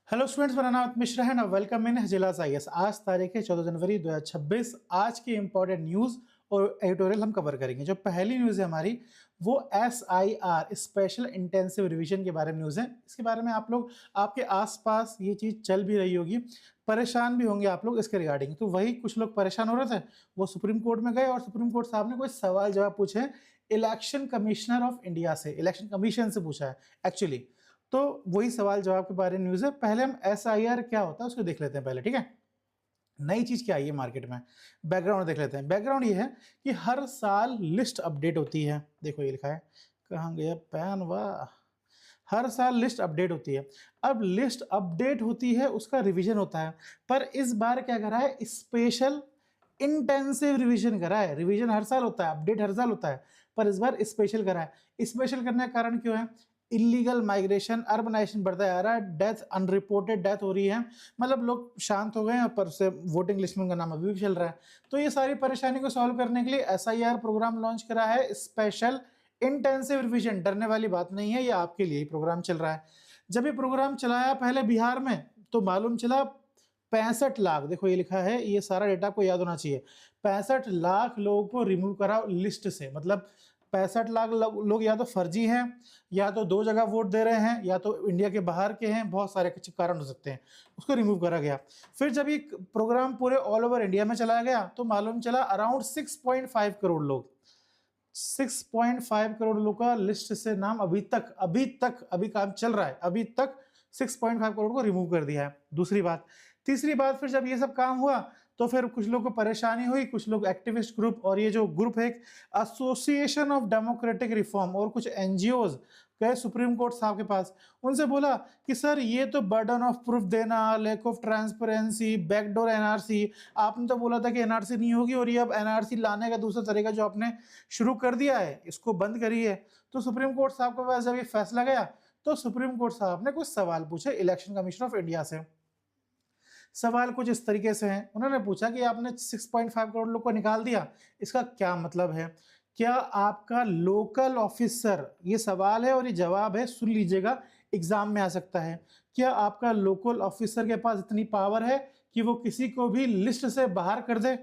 Hello students, मेरा नाम मिश्रा है ना। वेलकम इन हिजलास आईएएस। आज तारीख है 14 जनवरी 2026। आज की इंपॉर्टेंट न्यूज़ और एडिटोरियल हम कवर करेंगे। जो पहली न्यूज़ है हमारी वो SIR स्पेशल इंटेंसिव रिवीजन के बारे में न्यूज़ है। इसके बारे में आप लोग आपके आसपास ये चीज़ चल भी रही होगी, परेशान भी होंगे आप लोग इसके रिगार्डिंग। तो वही कुछ लोग परेशान हो रहे थे, वो सुप्रीम कोर्ट में गए और सुप्रीम कोर्ट साहब ने कोई सवाल जवाब पूछे इलेक्शन कमिश्नर ऑफ इंडिया से, इलेक्शन कमीशन से पूछा है एक्चुअली। तो वही सवाल जवाब के बारे में न्यूज़ है। पहले हम SIR क्या होता है उसको देख लेते हैं पहले, ठीक है। नई चीज़ क्या आई है मार्केट में, बैकग्राउंड देख लेते हैं। बैकग्राउंड ये है कि हर साल लिस्ट अपडेट होती है। देखो ये लिखा है, कहाँ गया पैन, वाह। हर साल लिस्ट अपडेट होती है। अब लिस्ट अपडेट होती है, उसका रिवीजन होता है। पर इस बार क्या करा है, स्पेशल इंटेंसिव रिवीजन करा है। रिवीजन हर साल होता है, अपडेट हर साल होता है, पर इस बार स्पेशल करा है। स्पेशल करने का कारण क्यों है? इलीगल माइग्रेशन, अर्बनाइजेशन बढ़ता जा रहा है, डेथ, अनरिपोर्टेड डेथ हो रही है, मतलब लोग शांत हो गए हैं, पर से वोटिंग लिस्ट में उनका नाम अभी भी चल रहा है। तो ये सारी परेशानी को सॉल्व करने के लिए SIR प्रोग्राम लॉन्च करा है, स्पेशल इंटेंसिव रिवीजन। डरने वाली बात नहीं है, ये आपके लिए ही प्रोग्राम चल रहा है। जब ये प्रोग्राम चलाया पहले बिहार में, तो मालूम चला 65 लाख, देखो ये लिखा है, ये सारा डेटा आपको याद होना चाहिए। 65 लाख लोगों को रिमूव करा लिस्ट से। मतलब 65 लाख लोग या तो फर्जी हैं, या तो दो जगह वोट दे रहे हैं, या तो इंडिया के बाहर के हैं, बहुत सारे कारण हो सकते हैं। उसको रिमूव करा गया। फिर जब ये प्रोग्राम पूरे ऑल ओवर इंडिया में चलाया गया तो मालूम चला अराउंड 6.5 करोड़ लोग, 6.5 करोड़ लोग का लिस्ट से नाम अभी काम चल रहा है, अभी तक 6.5 करोड़ को रिमूव कर दिया है। दूसरी बात, तीसरी बात, फिर जब ये सब काम हुआ तो फिर कुछ लोगों को परेशानी हुई। कुछ लोग एक्टिविस्ट ग्रुप, और ये जो ग्रुप है एसोसिएशन ऑफ डेमोक्रेटिक रिफॉर्म, और कुछ NGOs गए सुप्रीम कोर्ट साहब के पास। उनसे बोला कि सर ये तो बर्डन ऑफ प्रूफ देना, lack of transparency, backdoor NRC, आपने तो बोला था कि NRC नहीं होगी, और ये अब NRC लाने का दूसरा तरीका जो आपने शुरू कर दिया है, इसको बंद करिए। तो सुप्रीम कोर्ट साहब के पास जब ये फैसला गया तो सुप्रीम कोर्ट साहब ने कुछ सवाल पूछे इलेक्शन कमीशन ऑफ इंडिया से। सवाल कुछ इस तरीके से हैं। उन्होंने पूछा कि आपने 6.5 करोड़ लोग को निकाल दिया, इसका क्या मतलब है? क्या आपका लोकल ऑफिसर, ये सवाल है और ये जवाब है, सुन लीजिएगा, एग्जाम में आ सकता है। क्या आपका लोकल ऑफिसर के पास इतनी पावर है कि वो किसी को भी लिस्ट से बाहर कर दे?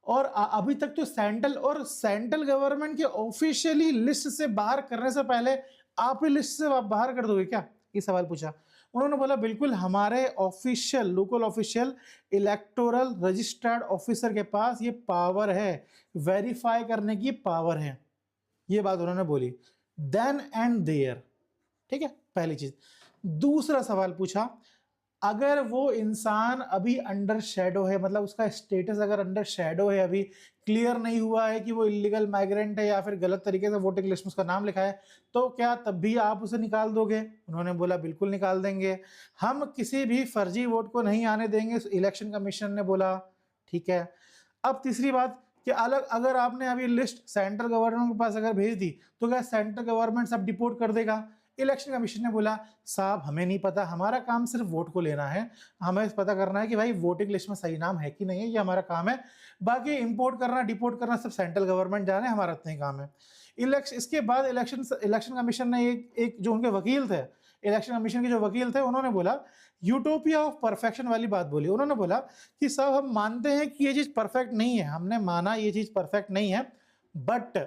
और अभी तक तो सेंट्रल गवर्नमेंट के ऑफिशियली लिस्ट से बाहर करने से पहले आप ही लिस्ट से बाहर कर दोगे क्या? ये सवाल पूछा। उन्होंने बोला बिल्कुल, हमारे official, local official electoral registered officer के पास ये पावर है, वेरीफाई करने की पावर है। ये बात उन्होंने बोली देन एंड देयर, ठीक है, पहली चीज। दूसरा सवाल पूछा, अगर वो इंसान अभी अंडर शेडो है, मतलब उसका स्टेटस अगर अंडर शेडो है, अभी क्लियर नहीं हुआ है कि वो इलीगल माइग्रेंट है या फिर गलत तरीके से वोटिंग लिस्ट में उसका नाम लिखा है, तो क्या तब भी आप उसे निकाल दोगे? उन्होंने बोला बिल्कुल निकाल देंगे, हम किसी भी फर्जी वोट को नहीं आने देंगे, इलेक्शन कमीशन ने बोला। ठीक है। अब तीसरी बात कि अलग, अगर आपने अभी लिस्ट सेंट्रल गवर्नमेंट के पास अगर भेज दी तो क्या सेंट्रल गवर्नमेंट सब डिपोर्ट कर देगा? इलेक्शन कमीशन ने बोला साहब हमें नहीं पता, हमारा काम सिर्फ वोट को लेना है, हमें पता करना है कि भाई वोटिंग लिस्ट में सही नाम है कि नहीं है, ये हमारा काम है। बाकी इंपोर्ट करना, डिपोर्ट करना सब सेंट्रल गवर्नमेंट जाने, हमारा इतना ही काम है। इसके बाद इलेक्शन कमीशन ने एक जो उनके वकील थे, इलेक्शन कमीशन के जो वकील थे, उन्होंने बोला यूटोपिया ऑफ परफेक्शन वाली बात बोली। उन्होंने बोला कि साहब हम मानते हैं कि ये चीज परफेक्ट नहीं है, हमने माना ये चीज परफेक्ट नहीं है, बट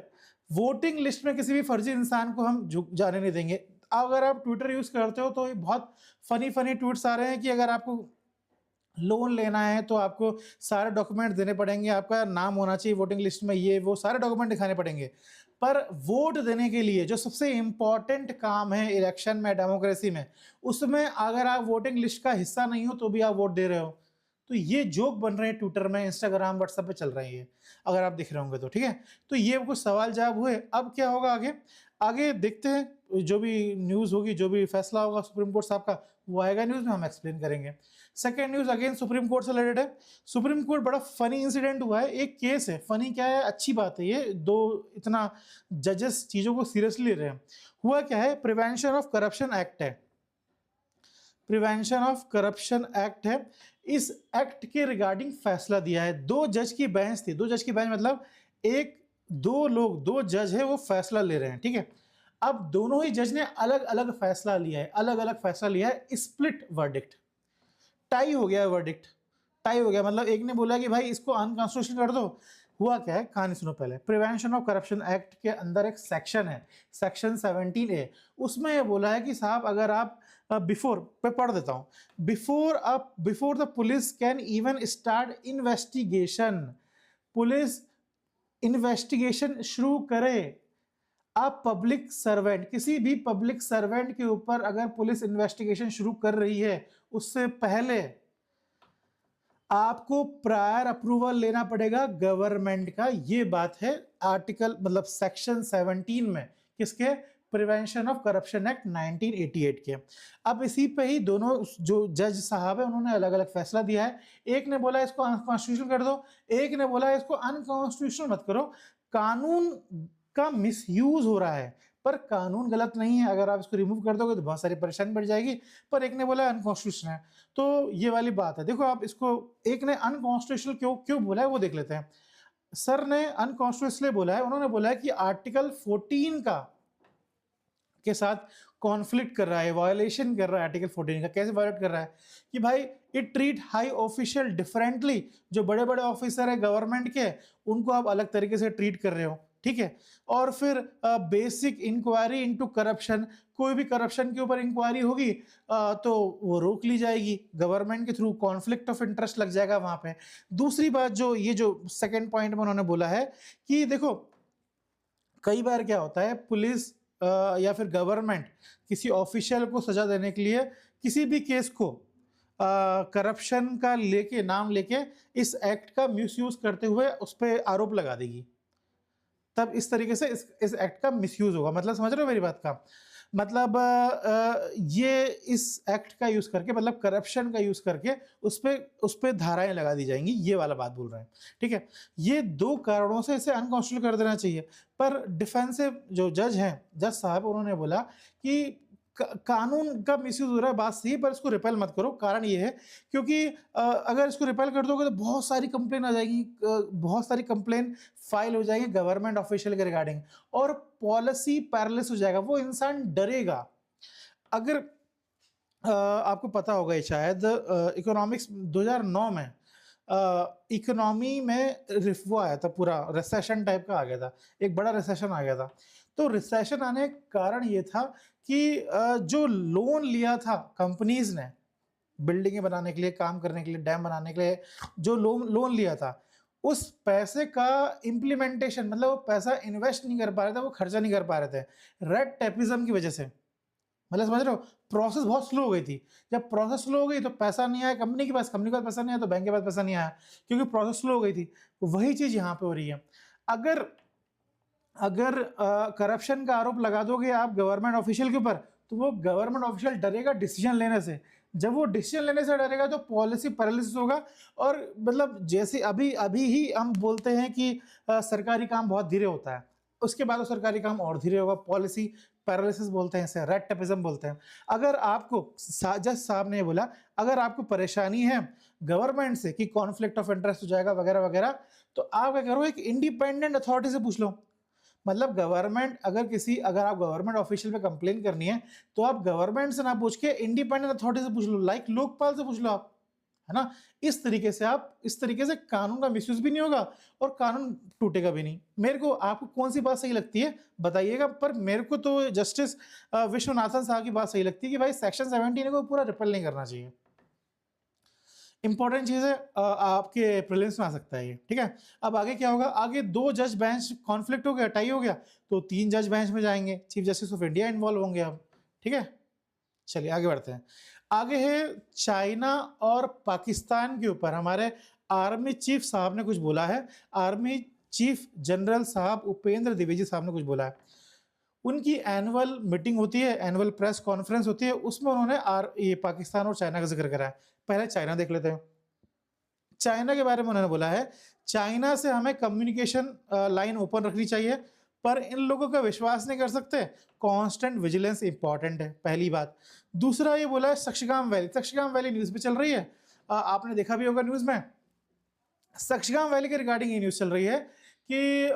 वोटिंग लिस्ट में किसी भी फर्जी इंसान को हम झुक जाने नहीं देंगे। अगर आप ट्विटर यूज करते हो तो बहुत फनी ट्वीट्स आ रहे हैं कि अगर आपको लोन लेना है तो आपको सारे डॉक्यूमेंट देने पड़ेंगे, आपका नाम होना चाहिए वोटिंग लिस्ट में, ये वो सारे डॉक्यूमेंट दिखाने पड़ेंगे। पर वोट देने के लिए जो सबसे इंपॉर्टेंट काम है इलेक्शन में, डेमोक्रेसी में, उसमें अगर आप वोटिंग लिस्ट का हिस्सा नहीं हो तो भी आप वोट दे रहे हो, तो ये जोक बन रहे हैं ट्विटर में, इंस्टाग्राम, व्हाट्सएप पे चल रही है, अगर आप दिख रहे होंगे तो। ठीक है, तो ये कुछ सवाल जवाब हुए। अब क्या होगा आगे? आगे देखते हैं, जो भी न्यूज़ होगी, जो भी फैसला होगा सुप्रीम कोर्ट साहब का, वो आएगा न्यूज़ में, हम एक्सप्लेन करेंगे। Second news again supreme court से रिलेटेड है। सुप्रीम कोर्ट, बड़ा फनी इंसिडेंट हुआ है, एक केस है। फनी क्या है, अच्छी बात है, ये दो इतना जजेस चीज़ों को सीरियसली ले रहे हैं। हुआ क्या है, प्रिवेंशन ऑफ करप्शन एक्ट है, प्रिवेंशन ऑफ करप्शन एक्ट है। इस एक्ट के रिगार्डिंग फैसला दिया है। दो जज की बेंच थी, दो जज की बेंच मतलब दो जज है वो फैसला ले रहे हैं। ठीक है, अब दोनों ही जज ने अलग अलग फैसला लिया है, अलग अलग फैसला लिया है, स्प्लिट वर्डिक्ट, टाई हो गया वर्डिक्ट, टाई हो गया। मतलब एक ने बोला कि भाई इसको अनकॉन्स्टिट्यूशनल कर दो। हुआ क्या है, कहानी सुनो पहले। प्रिवेंशन ऑफ करप्शन एक्ट के अंदर एक सेक्शन है, सेक्शन 17A, उसमें ये बोला है कि साहब अगर आप बिफोर पे पढ़ देता हूँ, before the police can even start investigation, police investigation शुरू करे, आप पब्लिक सर्वेंट, किसी भी पब्लिक सर्वेंट के ऊपर अगर पुलिस इन्वेस्टिगेशन शुरू कर रही है, उससे पहले आपको प्रायर अप्रूवल लेना पड़ेगा गवर्नमेंट का। ये बात है आर्टिकल मतलब सेक्शन 17 में, किसके, प्रिवेंशन ऑफ करप्शन एक्ट 1988 के। अब इसी पे ही दोनों जो जज साहब है उन्होंने अलग अलग फैसला दिया है। एक ने बोला इसको अनकॉन्स्टिट्यूशनल कर दो, एक ने बोला इसको अनकॉन्स्टिट्यूशनल मत करो, कानून का मिसयूज हो रहा है। पर कानून गलत नहीं है, अगर आप इसको रिमूव कर दोगे तो बहुत सारी परेशानी बढ़ जाएगी। पर एक ने बोला अनकॉन्स्टिट्यूशनल है, तो ये वाली बात है। देखो आप इसको, एक ने अनकॉन्स्टिट्यूशनल क्यों क्यों बोला है वो देख लेते हैं। सर ने अनकॉन्स्टिट्यूशनल बोला है, उन्होंने बोला है कि आर्टिकल 14 का के साथ कॉन्फ्लिक्ट कर रहा है, वायोलेशन कर रहा है आर्टिकल 14 का। कैसे वायोलेट कर रहा है कि भाई it treat high official differently, जो बड़े बड़े ऑफिसर है गवर्नमेंट के उनको आप अलग तरीके से ट्रीट कर रहे हो, ठीक है। और फिर बेसिक इंक्वायरी इनटू करप्शन, कोई भी करप्शन के ऊपर इंक्वायरी होगी तो वो रोक ली जाएगी गवर्नमेंट के थ्रू, कॉन्फ्लिक्ट ऑफ इंटरेस्ट लग जाएगा वहां पे। दूसरी बात जो ये जो सेकंड पॉइंट में उन्होंने बोला है कि देखो कई बार क्या होता है, पुलिस या फिर गवर्नमेंट किसी ऑफिशियल को सजा देने के लिए किसी भी केस को करप्शन का लेके नाम लेके इस एक्ट का मिसयूज करते हुए उस पर आरोप लगा देगी, तब इस तरीके से इस एक्ट का मिसयूज होगा। मतलब समझ रहे हो मेरी बात का मतलब, ये इस एक्ट का यूज करके मतलब करप्शन का यूज करके उस पे धाराएं लगा दी जाएंगी, ये वाला बात बोल रहे हैं, ठीक है। ये दो कारणों से इसे अनकॉन्स्टिट्यूशनल कर देना चाहिए। पर डिफेंसिव जो जज हैं, जज साहब, उन्होंने बोला कि कानून का मिसयूज हो रहा है, बात सही, पर इसको रिपेल मत करो। कारण ये है क्योंकि अगर इसको रिपेल कर दोगे तो बहुत सारी कंप्लेन आ जाएगी, बहुत सारी कंप्लेन फाइल हो जाएगी गवर्नमेंट ऑफिशियल के रिगार्डिंग, और पॉलिसी पैरालिस हो जाएगा, वो इंसान डरेगा। अगर आपको पता होगा शायद इकोनॉमिक्स 2009 में इकोनॉमी में वो आया था, पूरा रिसेशन टाइप का आ गया था, एक बड़ा रिसेशन आ गया था। तो रिसेशन आने का कारण ये था कि जो लोन लिया था कंपनीज ने बिल्डिंगें बनाने के लिए, काम करने के लिए, डैम बनाने के लिए, जो लोन लिया था, उस पैसे का इम्प्लीमेंटेशन मतलब वो पैसा इन्वेस्ट नहीं कर पा रहे थे, वो खर्चा नहीं कर पा रहे थे रेड टेपिज्म की वजह से। मतलब समझ रहे हो, प्रोसेस बहुत स्लो हो गई थी। जब प्रोसेस स्लो हो गई तो पैसा नहीं आया कंपनी के पास, कंपनी के पास पैसा नहीं आया तो बैंक के पास पैसा नहीं आया, क्योंकि प्रोसेस स्लो हो गई थी। वही चीज यहाँ पे हो रही है। अगर अगर करप्शन का आरोप लगा दोगे आप गवर्नमेंट ऑफिशियल के ऊपर, तो वो गवर्नमेंट ऑफिशियल डरेगा डिसीजन लेने से। जब वो डिसीजन लेने से डरेगा तो पॉलिसी पैरालिसिस होगा। और मतलब जैसे अभी अभी ही हम बोलते हैं कि सरकारी काम बहुत धीरे होता है, उसके बाद वो सरकारी काम और धीरे होगा, पॉलिसी पैरालिसिस बोलते हैं इसे, रेड टेपिज्म बोलते हैं। अगर आपको जज साहब ने बोला अगर आपको परेशानी है गवर्नमेंट से कि कॉन्फ्लिक्ट ऑफ इंटरेस्ट हो जाएगा वगैरह वगैरह, तो आप क्या करो, एक इंडिपेंडेंट अथॉरिटी से पूछ लो। मतलब गवर्नमेंट अगर आप गवर्नमेंट ऑफिशियल पे कंप्लेन करनी है तो आप गवर्नमेंट से ना पूछ के इंडिपेंडेंट अथॉरिटी से पूछ लो, लाइक लोकपाल से पूछ लो आप, है ना। इस तरीके से कानून का मिसयूज भी नहीं होगा और कानून टूटेगा भी नहीं। मेरे को, आपको कौन सी बात सही लगती है बताइएगा, पर मेरे को तो जस्टिस विश्वनाथन साहब की बात सही लगती है कि भाई सेक्शन 17 को पूरा रिपेल नहीं करना चाहिए। इंपॉर्टेंट चीज है, आपके प्रीलिम्स में आ सकता है ये, ठीक है। अब आगे क्या होगा, आगे 2 जज बेंच कॉन्फ्लिक्ट हो गया, टाई हो गया, तो 3 जज बेंच में जाएंगे, chief justice of India involve होंगे अब, ठीक है। चलिए आगे बढ़ते हैं। आगे है चाइना और पाकिस्तान के ऊपर हमारे आर्मी चीफ साहब ने कुछ बोला है। आर्मी चीफ जनरल साहब उपेंद्र द्विवेदी साहब ने कुछ बोला है। उनकी एनुअल मीटिंग होती है, एनुअल प्रेस कॉन्फ्रेंस होती है, उसमें उन्होंने ये पाकिस्तान और चाइना का जिक्र करा है। पहले चाइना देख लेते हैं। चाइना के बारे में उन्होंने बोला है, चाइना से हमें कम्युनिकेशन लाइन ओपन रखनी चाहिए, पर इन लोगों का विश्वास नहीं कर सकते, कांस्टेंट विजिलेंस इंपॉर्टेंट है, पहली बात। दूसरा ये बोला है सक्शगाम वैली न्यूज पे चल रही है, आपने देखा भी होगा न्यूज में, सक्शगाम वैली के रिगार्डिंग ये न्यूज चल रही है कि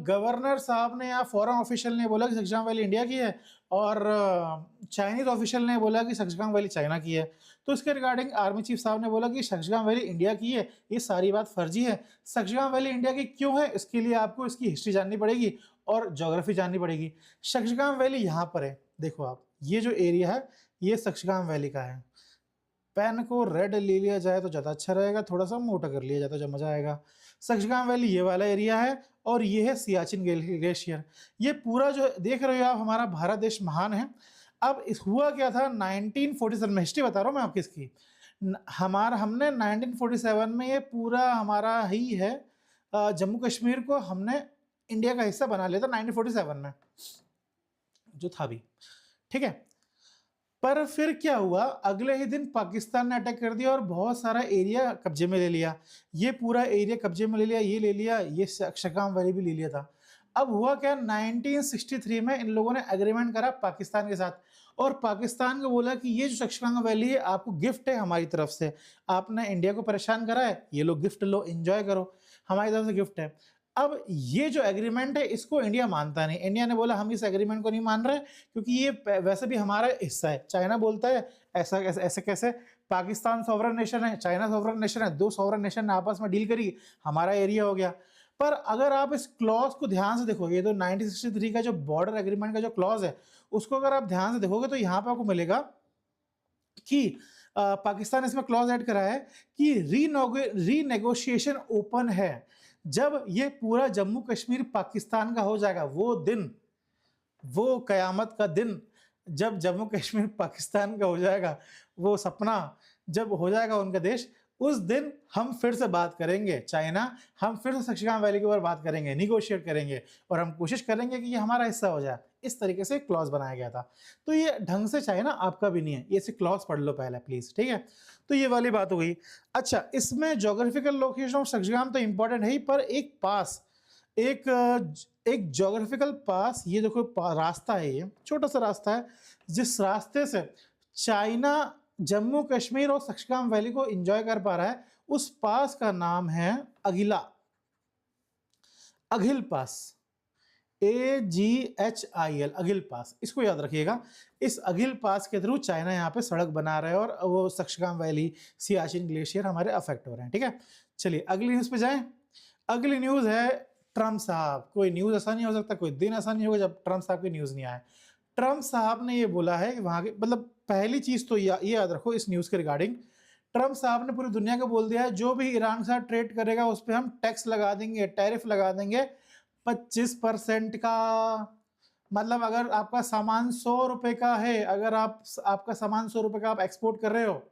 गवर्नर साहब ने या फॉरेन ऑफिशियल ने बोला कि सक्सेना वैली इंडिया की है और चाइनीज ऑफिशियल ने बोला कि सक्सेना वैली चाइना की है। तो इसके रिगार्डिंग आर्मी चीफ साहब ने बोला कि सक्सेना वैली इंडिया की है, ये सारी बात फर्जी है। सक्सेना वैली इंडिया की क्यों है, इसके लिए आपको इसकी हिस्ट्री जाननी पड़ेगी और ज्योग्राफी जाननी पड़ेगी। सक्सेना वैली यहाँ पर है, देखो आप, ये जो एरिया है ये सक्सेना वैली का है। पेन को रेड ले लिया जाए तो ज़्यादा अच्छा रहेगा, थोड़ा सा मोटा कर लिया जाए तो जब मजा आएगा। सक्सेना वैली ये वाला एरिया है और ये है सियाचिन ग्लेशियर। ये पूरा जो देख रहे हो आप, हमारा भारत देश महान है। अब इस हुआ क्या था 1947 में, हिस्ट्री बता रहा हूँ मैं आपकी इसकी। हमने 1947 में ये पूरा हमारा ही है, जम्मू कश्मीर को हमने इंडिया का हिस्सा बना लिया था 1947 में, जो था भी, ठीक है। पर फिर क्या हुआ, अगले ही दिन पाकिस्तान ने अटैक कर दिया और बहुत सारा एरिया कब्जे में ले लिया। ये पूरा एरिया कब्जे में ले लिया, ये ले लिया, ये शकाम वैली भी ले लिया था। अब हुआ क्या, 1963 में इन लोगों ने एग्रीमेंट करा पाकिस्तान के साथ और पाकिस्तान को बोला कि ये जो शकाम वैली है आपको गिफ्ट है हमारी तरफ से, आपने इंडिया को परेशान करा है, ये लो गिफ्ट लो, एंजॉय करो, हमारी तरफ से गिफ्ट है। अब ये जो एग्रीमेंट है इसको इंडिया मानता नहीं। इंडिया ने बोला हम इस एग्रीमेंट को नहीं मान रहे क्योंकि ये वैसे भी हमारा हिस्सा है। चाइना बोलता है ऐसा ऐसे कैसे, पाकिस्तान सॉवरन नेशन है, चाइना सॉवरन नेशन है, दो सॉवरन नेशन ने आपस में डील करी, हमारा एरिया हो गया। पर अगर आप इस क्लॉज को ध्यान से देखो, ये तो 1963 का जो बॉर्डर एग्रीमेंट का जो क्लॉज है उसको अगर आप ध्यान से देखोगे तो यहाँ पे आपको मिलेगा कि पाकिस्तान इसमें क्लॉज ऐड करा है कि रीनेगोशिएशन ओपन है। जब ये पूरा जम्मू कश्मीर पाकिस्तान का हो जाएगा, वो दिन, वो कयामत का दिन जब जम्मू कश्मीर पाकिस्तान का हो जाएगा, वो सपना जब हो जाएगा उनका देश, उस दिन हम फिर से बात करेंगे चाइना, हम फिर से सक्सेना वैली के ऊपर बात करेंगे, निगोशिएट करेंगे और हम कोशिश करेंगे कि ये हमारा हिस्सा हो जाए। इस तरीके से क्लॉज बनाया गया था। तो ये ढंग से चाइना आपका भी नहीं है, ये से क्लॉज पढ़ लो पहले प्लीज, ठीक है। तो ये वाली बात हो गई। अच्छा, इसमें जोग्राफिकल लोकेशन ऑफ सक्सेना तो इंपॉर्टेंट है ही, पर एक पास, एक जोग्राफिकल पास, ये देखो रास्ता है, ये छोटा सा रास्ता है जिस रास्ते से चाइना जम्मू कश्मीर और सक्सेना वैली को एंजॉय कर पा रहा है, उस पास का नाम है अगिला, अघिल पास, AGHIL, अघिल पास, इसको याद रखिएगा। इस अघिल पास के थ्रू चाइना यहाँ पे सड़क बना रहा है और वो सक्सेना वैली, सियाचिन ग्लेशियर हमारे अफेक्ट हो रहे हैं, ठीक है। चलिए अगली न्यूज पे जाएं। अगली न्यूज है ट्रम्प साहब। कोई न्यूज ऐसा नहीं हो सकता, कोई दिन ऐसा नहीं होगा जब ट्रम्प साहब की न्यूज नहीं आए। ट्रम्प साहब ने ये बोला है कि वहां के, मतलब पहली चीज तो ये याद रखो इस न्यूज के रिगार्डिंग, ट्रम्प साहब ने पूरी दुनिया को बोल दिया है जो भी ईरान के साथ ट्रेड करेगा उस पर हम टैक्स लगा देंगे, टैरिफ लगा देंगे 25% का। मतलब अगर आपका सामान 100 रुपए का है, अगर आपका सामान 100 रुपए का आप एक्सपोर्ट कर रहे हो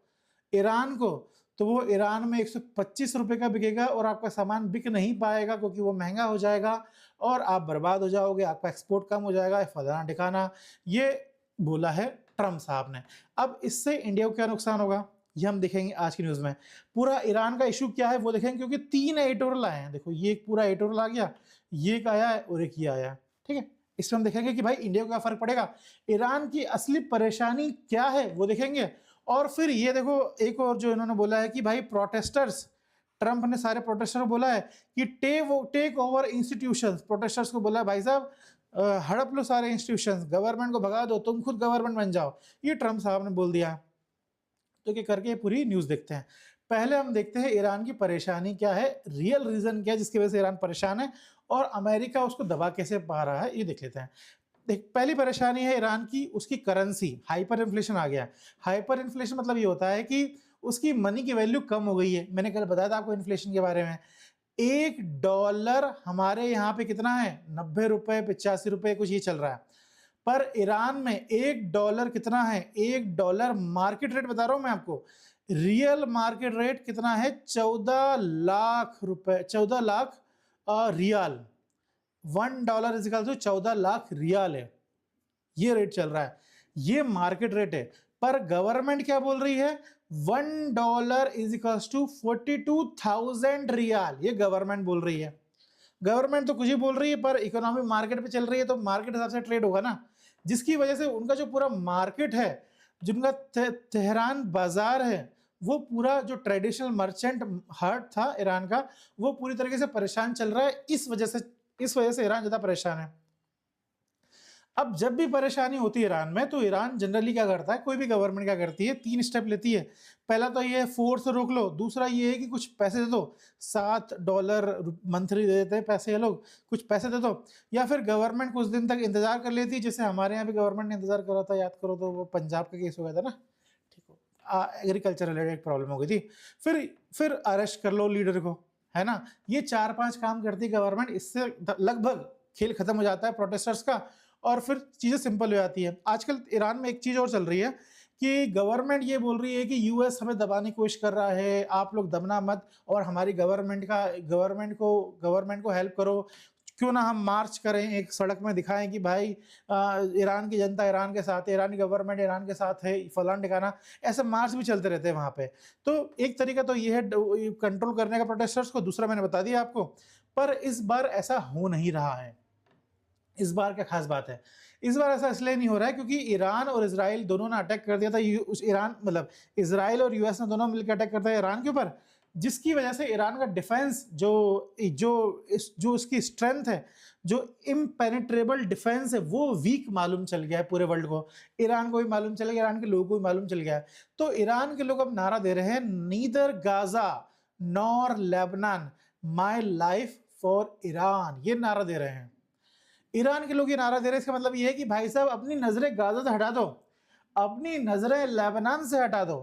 ईरान को, तो वो ईरान में 125 रुपए का बिकेगा और आपका सामान बिक नहीं पाएगा क्योंकि वो महंगा हो जाएगा और आप बर्बाद हो जाओगे, आपका एक्सपोर्ट कम हो जाएगा, फलाना ठिकाना। ये बोला है ट्रम्प साहब ने। अब इससे इंडिया को क्या नुकसान होगा ये हम देखेंगे आज की न्यूज में। पूरा ईरान का इशू क्या है वो देखेंगे क्योंकि 3 एडिटोरियल आए हैं। देखो ये एक पूरा एडिटोरियल आ गया, ये एक आया है और एक ये आया है, ठीक है। इसमें हम देखेंगे कि भाई इंडिया को क्या फर्क पड़ेगा, ईरान की असली परेशानी क्या है वो देखेंगे। और फिर ये देखो एक और जो इन्होंने बोला है कि भाई प्रोटेस्टर्स, ट्रंप ने सारे प्रोटेस्टर को बोला है कि टेक ओवर इंस्टीट्यूशंस। प्रोटेस्टर्स को बोला है भाई साहब हड़प लो सारे इंस्टीट्यूशंस, गवर्नमेंट को भगा दो, तुम खुद गवर्नमेंट बन जाओ, ये ट्रंप साहब ने बोल दिया। तो क्या करके पूरी न्यूज देखते हैं। पहले हम देखते हैं ईरान की परेशानी क्या है, रियल रीजन क्या है जिसकी वजह से ईरान परेशान है और अमेरिका उसको दबा कैसे पा रहा है, ये देख लेते हैं। देख, पहली परेशानी है ईरान की, उसकी करेंसी, हाइपर इन्फ्लेशन आ गया है। हाइपर इन्फ्लेशन मतलब ये होता है कि उसकी मनी की वैल्यू कम हो गई है। मैंने कल बताया था आपको इन्फ्लेशन के बारे में। $1 हमारे यहाँ पे कितना है, 90 रुपए 85 रुपए कुछ ये चल रहा है, पर ईरान में $1 कितना है, $1 मार्केट रेट बता रहा हूं मैं आपको, रियल मार्केट रेट कितना है, 14 लाख रुपए, 14 lakh riyal. $1 is equal to 14 lakh riyal है, ये रेट चल रहा है, ये मार्केट रेट है। पर गवर्नमेंट क्या बोल रही है, $1 इज इक्वल टू 42,000 रियाल, ये गवर्नमेंट बोल रही है। गवर्नमेंट तो कुछ ही बोल रही है पर इकोनॉमी मार्केट पे चल रही है तो मार्केट हिसाब से ट्रेड होगा ना, जिसकी वजह से उनका जो पूरा मार्केट है, जिनका तेहरान बाजार है, वो पूरा जो ट्रेडिशनल मर्चेंट हार्ट था ईरान का, वो पूरी तरीके से परेशान चल रहा है। इस वजह से ईरान ज़्यादा परेशान है। अब जब भी परेशानी होती है ईरान में, तो ईरान जनरली क्या करता है, कोई भी गवर्नमेंट क्या करती है, 3 स्टेप लेती है। पहला तो ये है फोर्स से रोक लो, दूसरा ये है कि कुछ पैसे दे दो, $7 मंथली दे देते हैं पैसे ये लोग, कुछ पैसे दे दो, या फिर गवर्नमेंट कुछ दिन तक इंतजार कर लेती है, जैसे हमारे यहाँ भी गवर्नमेंट ने इंतजार करा था, याद करो तो वो पंजाब का केस हो गया था ना, ठीक हो, एग्रीकल्चर रिलेटेड प्रॉब्लम हो गई थी। फिर अरेस्ट कर लो लीडर को, है ना। ये 4-5 काम करती है गवर्नमेंट, इससे लगभग खेल खत्म हो जाता है प्रोटेस्टर्स का, और फिर चीज़ें सिंपल हो जाती है। आजकल ईरान में एक चीज़ और चल रही है कि गवर्नमेंट ये बोल रही है कि यूएस हमें दबाने की कोशिश कर रहा है, आप लोग दबना मत और हमारी गवर्नमेंट को हेल्प करो। क्यों ना हम मार्च करें, एक सड़क में दिखाएं कि भाई ईरान की जनता ईरान के साथ है, ईरानी गवर्नमेंट ईरान के साथ है, फलान ठिकाना। ऐसे मार्च भी चलते रहते हैं वहाँ पे। तो एक तरीका तो ये है कंट्रोल करने का प्रोटेस्टर्स को, दूसरा मैंने बता दिया आपको। पर इस बार ऐसा हो नहीं रहा है। इस बार क्या खास बात है, इस बार ऐसा इसलिए नहीं हो रहा है क्योंकि ईरान और इजराइल दोनों ने अटैक कर दिया था। उस ईरान मतलब इजराइल और यूएस ने दोनों मिलकर अटैक करता है ईरान के ऊपर, जिसकी वजह से ईरान का डिफेंस जो उसकी स्ट्रेंथ है, जो इम्पेनिट्रेबल डिफेंस है, वो वीक मालूम चल गया है पूरे वर्ल्ड को। ईरान को भी मालूम चल गया, ईरान के लोगों को भी मालूम चल गया है। तो ईरान के लोग अब नारा दे रहे हैं, neither Gaza nor Lebanon, my life for Iran, ये नारा दे रहे हैं। ईरान के लोग ये नारा दे रहे हैं, इसका मतलब ये है कि भाई साहब अपनी नजरें गाजा से हटा दो, अपनी नजरें लेबनान से हटा दो,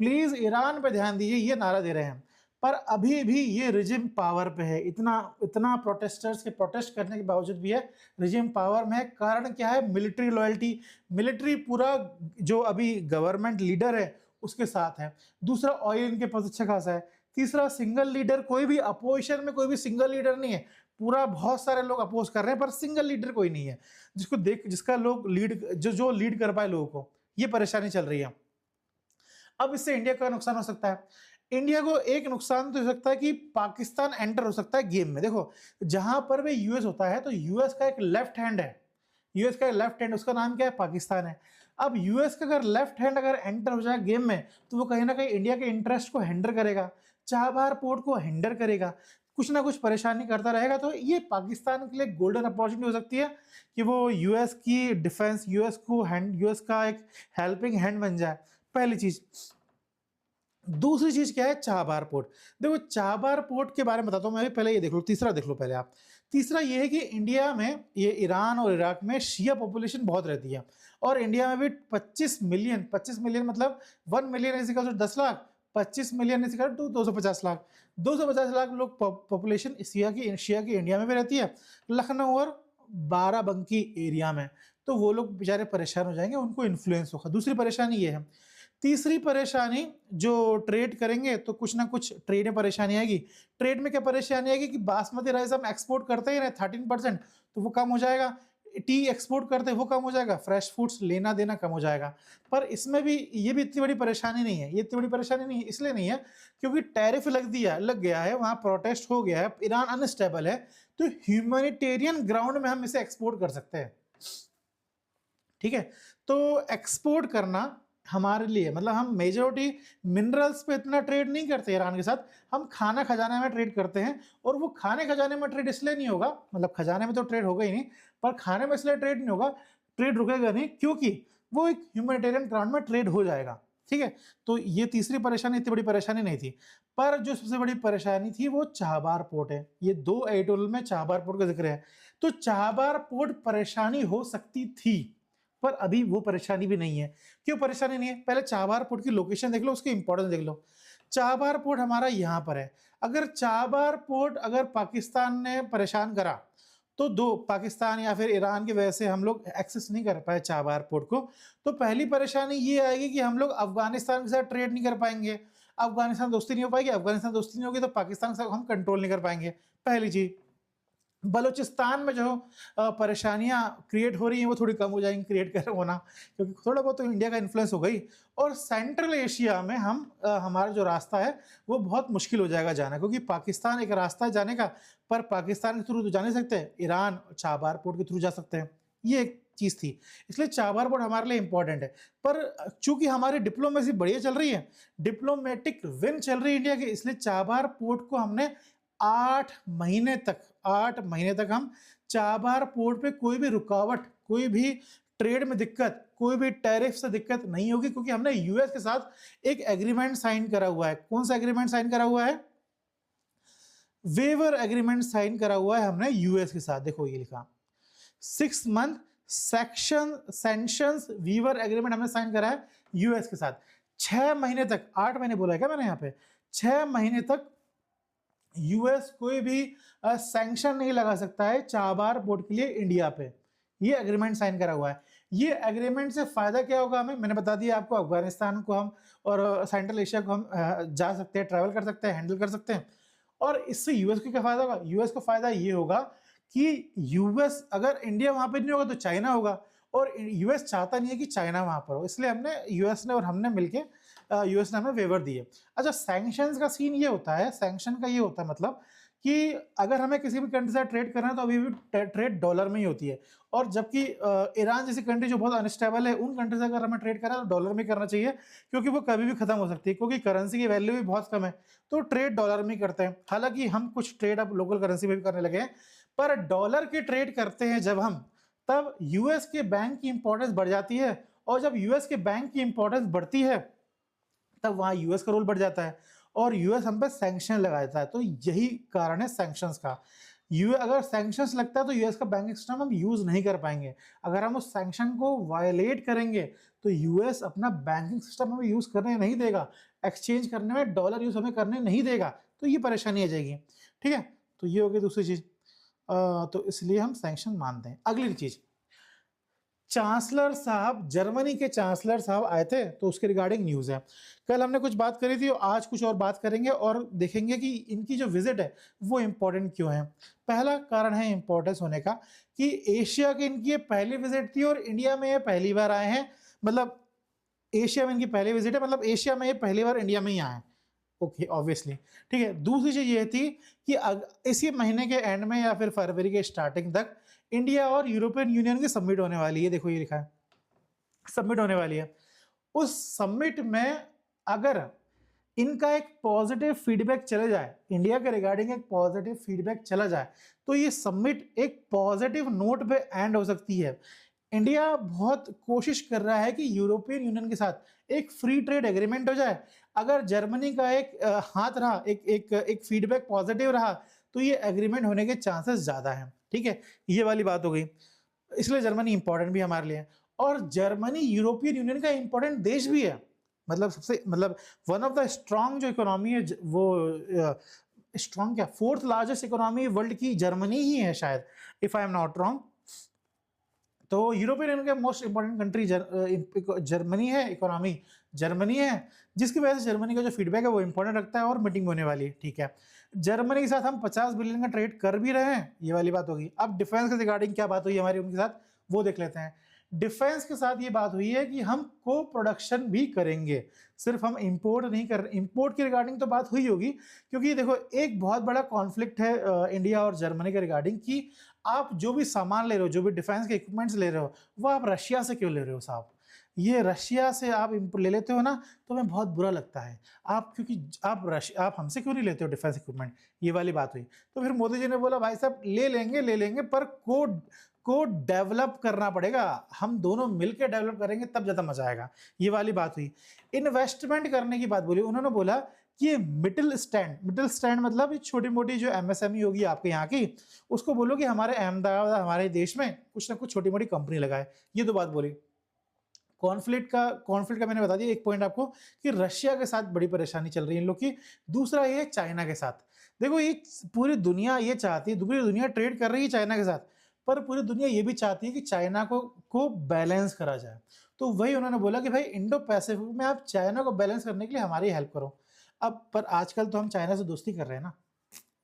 प्लीज ईरान पे ध्यान दीजिए, ये नारा दे रहे हैं। पर अभी भी ये रिजिम पावर पे है, इतना इतना प्रोटेस्टर्स के प्रोटेस्ट करने के बावजूद भी है रिजिम पावर में है। कारण क्या है, मिलिट्री लॉयल्टी, मिलिट्री पूरा जो अभी गवर्नमेंट लीडर है उसके साथ है। दूसरा, ऑयल इनके पास अच्छा खासा है। तीसरा, सिंगल लीडर, कोई भी अपोजिशन में कोई भी सिंगल लीडर नहीं है, पूरा बहुत सारे लोग अपोज कर रहे हैं, पर सिंगल लीडर कोई नहीं है जिसका लोग लीड जो लीड कर पाए लोगों को। ये परेशानी चल रही है। अब इससे इंडिया का नुकसान हो सकता है। इंडिया को एक नुकसान तो हो सकता है कि पाकिस्तान एंटर हो सकता है गेम में। देखो, जहां पर भी यूएस होता है तो यूएस का एक लेफ्ट हैंड है, यूएस का लेफ्ट हैंड, उसका नाम क्या है, पाकिस्तान है। अब यूएस का अगर लेफ्ट हैंड अगर एंटर हो जाए गेम में, तो वो कहीं ना कहीं इंडिया के इंटरेस्ट को हैंडल करेगा, चाबहार पोर्ट को हैंडल करेगा, कुछ ना कुछ परेशानी करता रहेगा। तो ये पाकिस्तान के लिए गोल्डन अपॉर्चुनिटी हो सकती है कि वो यूएस की डिफेंस, यूएस का एक हेल्पिंग हैंड बन जाए, पहली चीज। दूसरी चीज क्या है, चाबहार पोर्ट। देखो, चाबहार पोर्ट के बारे में बताता हूँ मैं, पहले ये देख लो, तीसरा देख लो पहले आप। तीसरा ये है कि इंडिया में, ये ईरान और इराक में शिया पॉपुलेशन बहुत रहती है, और इंडिया में भी 25 मिलियन मतलब 1 million is equal to 10 lakh, 25 million is equal to 250 lakh, 250 lakh लोग पॉपुलेशन शिया की इंडिया में भी रहती है, लखनऊ और बाराबंकी एरिया में। तो वो लोग बेचारे परेशान हो जाएंगे, उनको इन्फ्लुएंस होगा। दूसरी परेशानी ये है। तीसरी परेशानी, जो ट्रेड करेंगे तो कुछ ना कुछ ट्रेड में परेशानी आएगी। ट्रेड में क्या परेशानी आएगी कि बासमती राइस हम एक्सपोर्ट करते ही रहे 13%, तो वो कम हो जाएगा। टी एक्सपोर्ट करते हैं, वो कम हो जाएगा। फ्रेश फूड्स लेना देना कम हो जाएगा। पर इसमें भी ये भी इतनी बड़ी परेशानी नहीं है, ये इतनी बड़ी परेशानी नहीं है, इसलिए नहीं है क्योंकि टैरिफ लग गया है, वहाँ प्रोटेस्ट हो गया है, ईरान अनस्टेबल है, तो ह्यूमैनिटेरियन ग्राउंड में हम इसे एक्सपोर्ट कर सकते हैं। ठीक है, तो एक्सपोर्ट करना हमारे लिए, मतलब हम मेजोरिटी मिनरल्स पे इतना ट्रेड नहीं करते ईरान के साथ, हम खाना खजाने में ट्रेड करते हैं। और वो खाने खजाने में ट्रेड इसलिए नहीं होगा, मतलब खजाने में तो ट्रेड होगा ही नहीं, पर खाने में इसलिए ट्रेड नहीं होगा, ट्रेड रुकेगा नहीं, क्योंकि वो एक ह्यूमैनिटेरियन ग्राउंड में ट्रेड हो जाएगा। ठीक है, तो ये तीसरी परेशानी इतनी बड़ी परेशानी नहीं थी। पर जो सबसे बड़ी परेशानी थी वो चाबहार पोर्ट है। ये 2 एडिटोरियल में चाबहार पोर्ट का जिक्र है। तो चाबहार पोर्ट परेशानी हो सकती थी, पर अभी वो परेशानी भी नहीं है। क्यों परेशानी नहीं है, पहले चाबहार पोर्ट की लोकेशन देख लो, उसकी इंपॉर्टेंस देख लो। चाबहार पोर्ट हमारा यहाँ पर है। अगर चाबहार पोर्ट अगर पाकिस्तान ने परेशान करा, तो पाकिस्तान या फिर ईरान की वजह से हम लोग एक्सेस नहीं कर पाए चाबहार पोर्ट को, तो पहली परेशानी ये आएगी कि हम लोग अफगानिस्तान के साथ ट्रेड नहीं कर पाएंगे, अफगानिस्तान दोस्ती नहीं हो पाएगी, अफगानिस्तान दोस्ती नहीं होगी तो पाकिस्तान से हम कंट्रोल नहीं कर पाएंगे, पहली चीज। बलूचिस्तान में जो परेशानियां क्रिएट हो रही हैं वो थोड़ी कम हो जाएंगी क्रिएट कर होना, क्योंकि थोड़ा बहुत तो इंडिया का इन्फ्लुएंस हो गई। और सेंट्रल एशिया में हमारा जो रास्ता है वो बहुत मुश्किल हो जाएगा जाना, क्योंकि पाकिस्तान एक रास्ता है जाने का, पर पाकिस्तान के थ्रू तो जा नहीं सकते, ईरान चाबहार पोर्ट के थ्रू जा सकते हैं। ये एक चीज़ थी, इसलिए चाबहार पोर्ट हमारे लिए इंपॉर्टेंट है। पर चूंकि हमारी डिप्लोमेसी बढ़िया चल रही है, डिप्लोमेटिक विन चल रही है इंडिया की, इसलिए चाबहार पोर्ट को हमने 8 महीने तक हम चाबहार पोर्ट पे कोई भी रुकावट, कोई भी ट्रेड में दिक्कत, कोई भी टैरिफ से दिक्कत नहीं होगी, क्योंकि हमने यूएस के साथ एक एग्रीमेंट साइन करा हुआ है। कौन सा एग्रीमेंट साइन करा हुआ है? वेवर एग्रीमेंट साइन करा हुआ है हमने यूएस के साथ। देखो ये लिखा 6 मंथ सैंक्शंस वीवर एग्रीमेंट हमने साइन करा है यूएस के साथ। 6 महीने तक, 8 महीने बोला है क्या मैंने यहाँ पे? 6 महीने तक यूएस कोई भी सैंक्शन नहीं लगा सकता है चाबहार पोर्ट के लिए इंडिया पे। ये एग्रीमेंट साइन करा हुआ है। ये एग्रीमेंट से फायदा क्या होगा हमें? मैंने बता दिया आपको, अफगानिस्तान को हम और सेंट्रल एशिया को हम जा सकते हैं, ट्रैवल कर सकते हैं, हैंडल कर सकते हैं। और इससे यूएस को क्या फायदा होगा? यूएस को फायदा ये होगा कि यूएस, अगर इंडिया वहां पे नहीं होगा तो चाइना होगा, और यूएस चाहता नहीं है कि चाइना वहां पर हो, इसलिए हमने यूएस ने और हमने मिलके यूएस ने हमें वेवर दिए। अच्छा, सैंक्शंस का सीन ये होता है, सैंक्शन का ये होता है मतलब कि अगर हमें किसी भी कंट्री से ट्रेड करना है तो अभी भी ट्रेड डॉलर में ही होती है, और जबकि ईरान जैसी कंट्री जो बहुत अनस्टेबल है, उन कंट्री से अगर हमें ट्रेड करना है तो डॉलर में करना चाहिए, क्योंकि वो कभी भी खत्म हो सकती है, क्योंकि करेंसी की वैल्यू भी बहुत कम है, तो ट्रेड डॉलर में ही करते हैं। हालांकि हम कुछ ट्रेड अब लोकल करेंसी में भी करने लगे हैं, पर डॉलर के ट्रेड करते हैं जब हम, तब यूएस के बैंक की इंपॉर्टेंस बढ़ जाती है, और जब यूएस के बैंक की इंपॉर्टेंस बढ़ती है तब वहां यूएस का रोल बढ़ जाता है, और यूएस हम पे सैंक्शन लगा देता है। तो यही कारण है सैंक्शंस का। अगर सैंक्शंस लगता है तो यूएस का बैंकिंग सिस्टम हम यूज नहीं कर पाएंगे। अगर हम उस सैंक्शन को वायलेट करेंगे तो यूएस अपना बैंकिंग सिस्टम हमें यूज करने नहीं देगा, एक्सचेंज करने में डॉलर यूज हमें करने नहीं देगा, तो ये परेशानी आ जाएगी। ठीक है, तो ये हो गई दूसरी चीज। तो इसलिए हम सैंक्शन मानते हैं। अगली चीज, चांसलर साहब, जर्मनी के चांसलर साहब आए थे, तो उसके रिगार्डिंग न्यूज़ है। कल हमने कुछ बात करी थी, आज कुछ और बात करेंगे और देखेंगे कि इनकी जो विजिट है वो इम्पोर्टेंट क्यों है। पहला कारण है इम्पोर्टेंस होने का कि एशिया की इनकी ये पहली विजिट थी और इंडिया में ये पहली बार आए हैं। मतलब एशिया में इनकी पहली विजिट है, मतलब एशिया में ये पहली बार इंडिया में ही आए हैं। Okay, obviously. ठीक है, दूसरी चीज ये थी कि इसी महीने के एंड में या फिर फरवरी के स्टार्टिंग तक इंडिया और यूरोपियन यूनियन की सबमिट होने वाली है। देखो ये लिखा है, सबमिट होने वाली है। उस सबमिट में अगर इनका एक पॉजिटिव फीडबैक चले जाए, इंडिया के रिगार्डिंग एक पॉजिटिव फीडबैक चला जाए, तो ये सबमिट एक पॉजिटिव नोट पे एंड हो सकती है। इंडिया बहुत कोशिश कर रहा है कि यूरोपियन यूनियन के साथ एक फ्री ट्रेड एग्रीमेंट हो जाए। अगर जर्मनी का एक हाथ रहा, एक फीडबैक पॉजिटिव रहा, तो ये एग्रीमेंट होने के चांसेस ज्यादा हैं। ठीक है, ये वाली बात हो गई, इसलिए जर्मनी इंपॉर्टेंट भी हमारे लिए। और जर्मनी यूरोपियन यूनियन का इंपॉर्टेंट देश भी है, मतलब सबसे, मतलब वन ऑफ द स्ट्रॉन्ग जो इकोनॉमी है वो स्ट्रॉन्ग क्या, 4th लार्जेस्ट इकोनॉमी वर्ल्ड की जर्मनी ही है शायद, if I am not wrong. तो यूरोपियन यूनियन के मोस्ट इंपॉर्टेंट कंट्री जर्मनी है, इकोनॉमी जर्मनी है, जिसकी वजह से जर्मनी का जो फीडबैक है वो इंपॉर्टेंट रखता है, और मीटिंग होने वाली है। ठीक है, जर्मनी के साथ हम 50 बिलियन का ट्रेड कर भी रहे हैं, ये वाली बात होगी। अब डिफेंस के रिगार्डिंग क्या बात हुई हमारी उनके साथ, वो देख लेते हैं। डिफेंस के साथ ये बात हुई है कि हम को प्रोडक्शन भी करेंगे, सिर्फ हम इंपोर्ट नहीं कर रहे। इंपोर्ट की रिगार्डिंग तो बात हुई होगी, क्योंकि देखो एक बहुत बड़ा कॉन्फ्लिक्ट है इंडिया और जर्मनी के रिगार्डिंग कि आप जो भी सामान ले रहे हो, जो भी डिफेंस के इक्विपमेंट्स ले रहे हो, वो आप रशिया से क्यों ले रहे हो साहब? ये रशिया से आप ले लेते हो ना, तो हमें बहुत बुरा लगता है। आप क्योंकि आप हमसे क्यों नहीं लेते हो डिफेंस इक्विपमेंट, ये वाली बात हुई। तो फिर मोदी जी ने बोला भाई साहब ले लेंगे पर को डेवलप करना पड़ेगा, हम दोनों मिलकर डेवलप करेंगे तब ज़्यादा मजा आएगा, ये वाली बात हुई। इन्वेस्टमेंट करने की बात बोली, उन्होंने बोला कि ये मिडिल स्टैंड मतलब छोटी मोटी जो एमएसएमई होगी आपके यहाँ की, उसको बोलो कि हमारे अहमदाबाद, हमारे देश में कुछ ना कुछ छोटी मोटी कंपनी लगाए, ये तो बात बोली। कॉन्फ्लिक्ट का मैंने बता दिया एक पॉइंट आपको कि रशिया के साथ बड़ी परेशानी चल रही है इन लोग की। दूसरा ये चाइना के साथ, देखो ये पूरी दुनिया ये चाहती है, पूरी दुनिया ट्रेड कर रही है चाइना के साथ, पर पूरी दुनिया ये भी चाहती है कि चाइना को बैलेंस करा जाए। तो वही उन्होंने बोला कि भाई इंडो पैसिफिक में आप चाइना को बैलेंस करने के लिए हमारी हेल्प करो। अब पर आजकल तो हम चाइना से दोस्ती कर रहे हैं ना,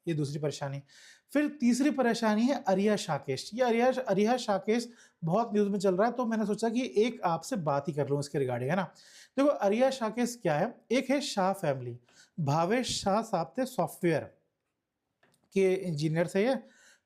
ये दूसरी परेशानी। फिर तीसरी परेशानी है अरिया शाकेश। ये अरिया शाकेश बहुत न्यूज में चल रहा है, तो मैंने सोचा कि एक आपसे बात ही कर लूँ इसके रिगार्डिंग, है ना। देखो अरिया शाकेश क्या है, एक है शाह फैमिली, भावेश शाह साहब थे सॉफ्टवेयर के इंजीनियर थे ये,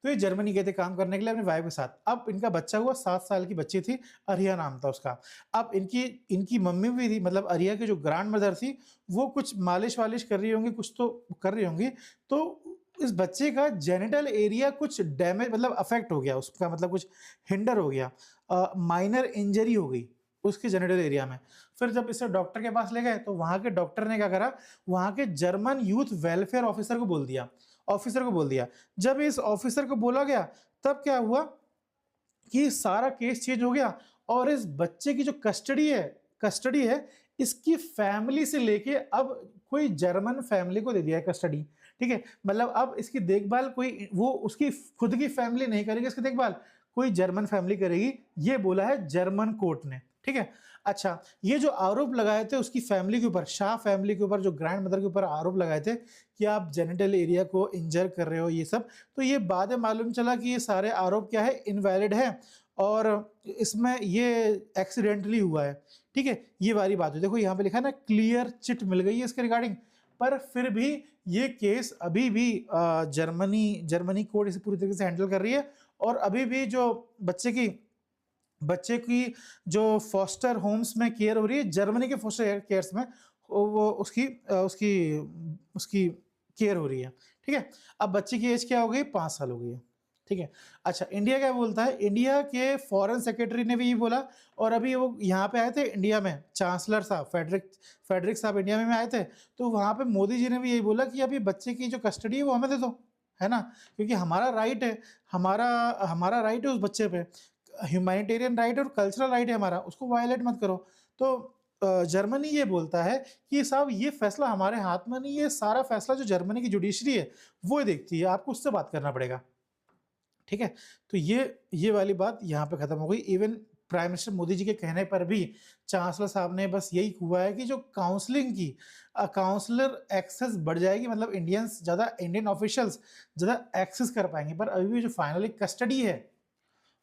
तो ये जर्मनी गए थे काम करने के लिए अपनी वाइफ के साथ। अब इनका बच्चा हुआ, 7 साल की बच्ची थी, अरिया नाम था उसका। अब इनकी इनकी मम्मी भी थी, मतलब अरिया की जो ग्रैंड मदर थी, वो कुछ मालिश-वालिश कर रही होंगी, कुछ तो कर रही होंगी। तो इस बच्चे का जेनिटल एरिया कुछ डैमेज, मतलब अफेक्ट हो गया उसका, मतलब कुछ हिंडर हो गया, माइनर इंजरी हो गई उसके जेनिटल एरिया में। फिर जब इसे डॉक्टर के पास ले गए तो वहाँ के डॉक्टर ने क्या करा, वहाँ के जर्मन यूथ वेलफेयर ऑफिसर को बोल दिया। जब इस ऑफिसर को बोला गया, तब क्या हुआ कि सारा केस चेंज हो गया और इस बच्चे की जो कस्टडी है, इसकी फैमिली से लेके अब कोई जर्मन फैमिली को दे दिया है कस्टडी। ठीक है, मतलब अब इसकी देखभाल कोई, वो उसकी खुद की फैमिली नहीं करेगी, इसकी देखभाल कोई जर्मन फैमिली करेगी, ये बोला है जर्मन कोर्ट ने। ठीक है, अच्छा, ये जो आरोप लगाए थे उसकी फैमिली के ऊपर, शाह फैमिली के ऊपर, जो ग्रैंड मदर के ऊपर आरोप लगाए थे कि आप जेनिटल एरिया को इंजर कर रहे हो, ये सब, तो ये बाद में मालूम चला कि ये सारे आरोप क्या है, इनवैलिड है और इसमें ये एक्सीडेंटली हुआ है। ठीक है, ये वाली बात है। देखो यहाँ पे लिखा है ना, क्लियर चिट मिल गई है इसके रिगार्डिंग, पर फिर भी ये केस अभी भी जर्मनी कोर्ट इसे पूरी तरीके से हैंडल कर रही है और अभी भी जो बच्चे की जो फॉस्टर होम्स में केयर हो रही है, जर्मनी के फॉस्टर केयर्स में, वो उसकी उसकी उसकी केयर हो रही है। ठीक है, अब बच्चे की एज क्या हो गई, 5 साल हो गई है। ठीक है, अच्छा, इंडिया क्या बोलता है, इंडिया के फॉरेन सेक्रेटरी ने भी ये बोला और अभी वो यहाँ पे आए थे इंडिया में, चांसलर साहब फेडरिक साहब इंडिया में आए थे, तो वहाँ पे मोदी जी ने भी यही बोला कि अभी बच्चे की जो कस्टडी है वो हमें दे दो, है ना, क्योंकि हमारा राइट है, हमारा हमारा राइट है उस बच्चे पे, ह्यूमैनिटेरियन राइट और कल्चरल राइट है हमारा, उसको वायलेट मत करो। तो जर्मनी ये बोलता है कि साहब ये फैसला हमारे हाथ में नहीं है, ये सारा फैसला जो जर्मनी की जुडिशरी है वो देखती है, आपको उससे बात करना पड़ेगा। ठीक है, तो ये वाली बात यहाँ पे खत्म हो गई। Even prime minister Modi ji के कहने पर भी चांसलर साहब ने बस यही हुआ है कि जो काउंसलिंग की काउंसलर एक्सेस बढ़ जाएगी, मतलब इंडियन ऑफिशियल्स ज़्यादा एक्सेस कर पाएंगे, पर अभी भी जो फाइनली कस्टडी है,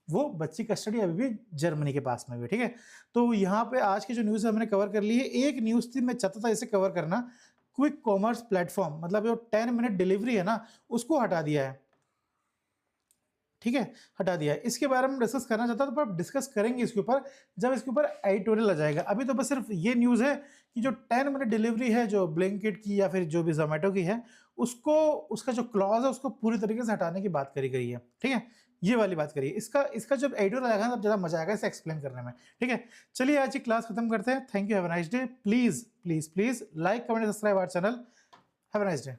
वो बच्ची कस्टडी अभी भी जर्मनी के पास में भी। ठीक है, तो यहाँ पे आज की जो न्यूज़ हमने कवर कर ली है। एक न्यूज़ थी, मैं चाहता था इसे कवर करना, क्विक कॉमर्स प्लेटफॉर्म, मतलब जो 10 मिनट डिलीवरी है ना, उसको हटा दिया है। ठीक है, हटा दिया है। इसके बारे में डिस्कस करना चाहता था, पर डिस्कस करेंगे इसके ऊपर जब इसके ऊपर एडिटोरियल आ जाएगा। अभी तो बस सिर्फ ये न्यूज़ है कि जो 10 मिनट डिलीवरी है, जो ब्लिंकिट की या फिर जो भी जोमेटो की है, उसको, उसका जो क्लॉज है उसको पूरी तरीके से हटाने की बात करी गई है। ठीक है, ये वाली बात करिए। इसका जब एडिटोरियल आएगा तब ज़्यादा मजा आएगा इसे एक्सप्लेन करने में। ठीक है, चलिए आज की क्लास खत्म करते हैं। Thank you, have a nice day. Please please please like, comment, subscribe our channel. Have a nice day.